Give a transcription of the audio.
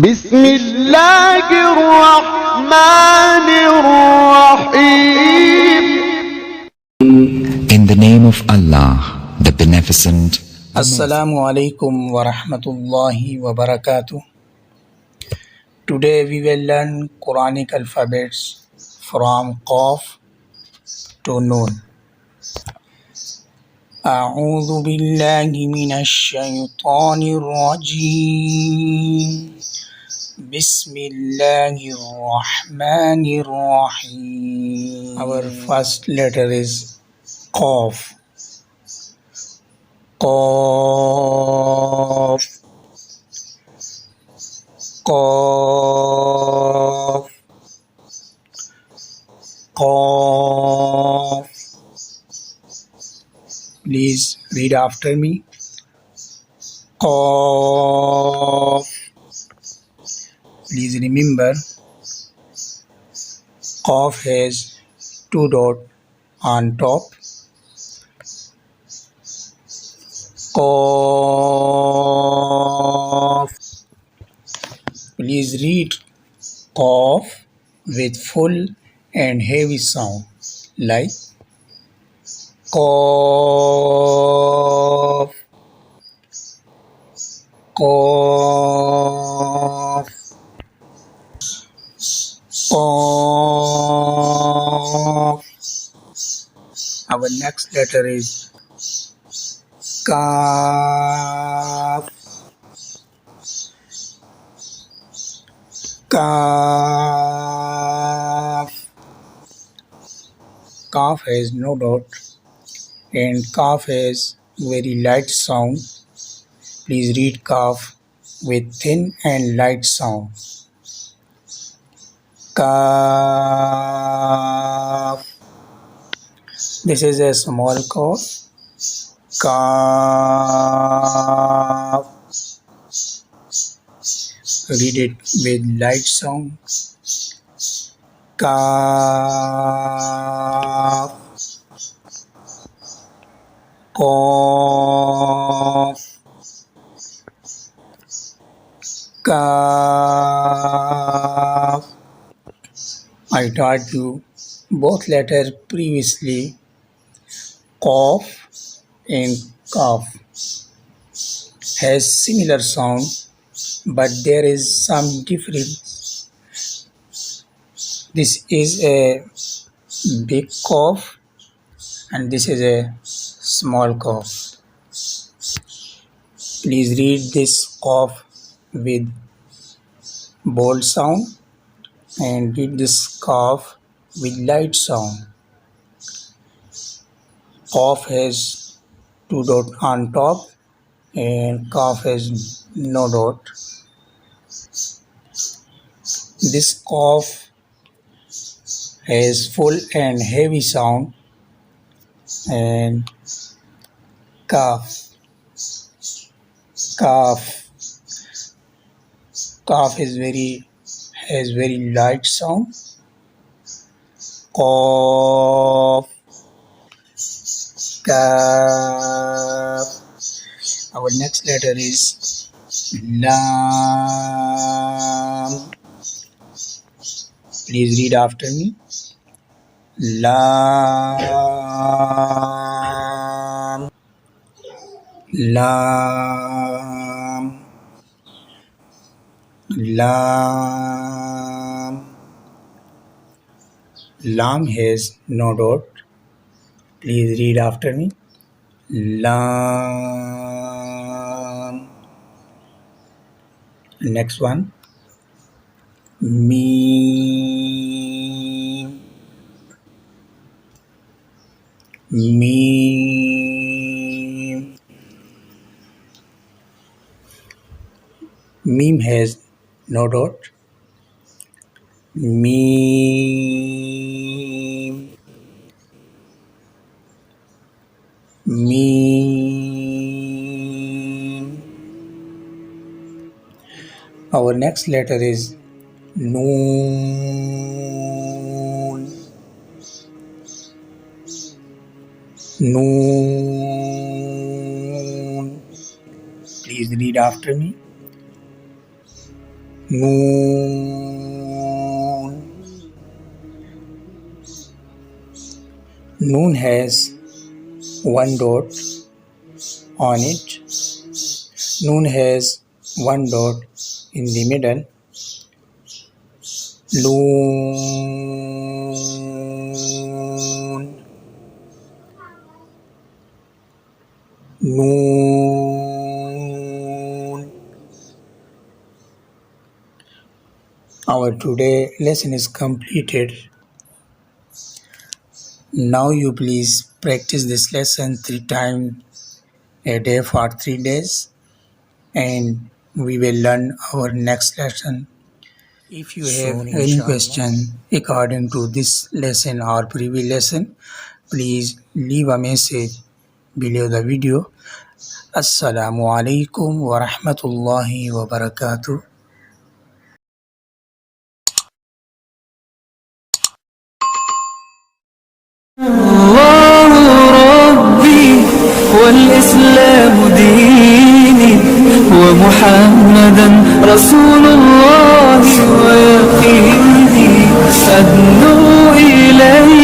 بسم الله الرحمن الرحيم. In the name of Allah, the Beneficent. Assalamu alaikum wa rahmatullahi wa barakatuh. Today we will learn Quranic alphabets from Qaf to Noon. أعوذ بالله من الشيطان الرجيم. بسم الله الرحمن الرحيم. Our first letter is Qaf. Qaf. Qaf. Qaf. Please read after me. Qaf. Please remember, Qaf has two dots on top. Qaf. Please read Qaf with full and heavy sound like Qaf. Qaf. Qaf. Our next letter is Kaf. Kaf. Kaf has no dot and Kaf has very light sound. Please read Kaf with thin and light sound. Kaf. This is a small Kaf. Kaf. Read it with light sound. Kaf. Qaf. Kaf. I taught you both letters previously. Qaf and Kaf has similar sound, but there is some difference. This is a big Qaf and this is a small Qaf. Please read this Qaf with bold sound and read this Qaf with light sound. Qaf has two dots on top and Qaf has no dot. This Qaf has full and heavy sound and Kaf. Kaf. Kaf has very light sound. Qaf. Kaf. Our next letter is Lam. Please read after me. Lam. Lam. Lam. Lam has no dot. Please read after me. Lam. Next one. Meem. Meem. Meem has no dot. Meem. Meem. Our next letter is Noon. Noon. Please read after me. Noon. Noon has one dot on it. Noon has one dot in the middle. Noon. Noon. Our today lesson is completed. Now you please practice this lesson 3 times a day for 3 days, and we will learn our next lesson. If you have any question according to this lesson or previous lesson, please leave a message below the video. Assalamu alaikum wa rahmatullahi wa barakatuh. الله ربي والإسلام ديني ومحمدا رسول الله ويقيني أدنو إليه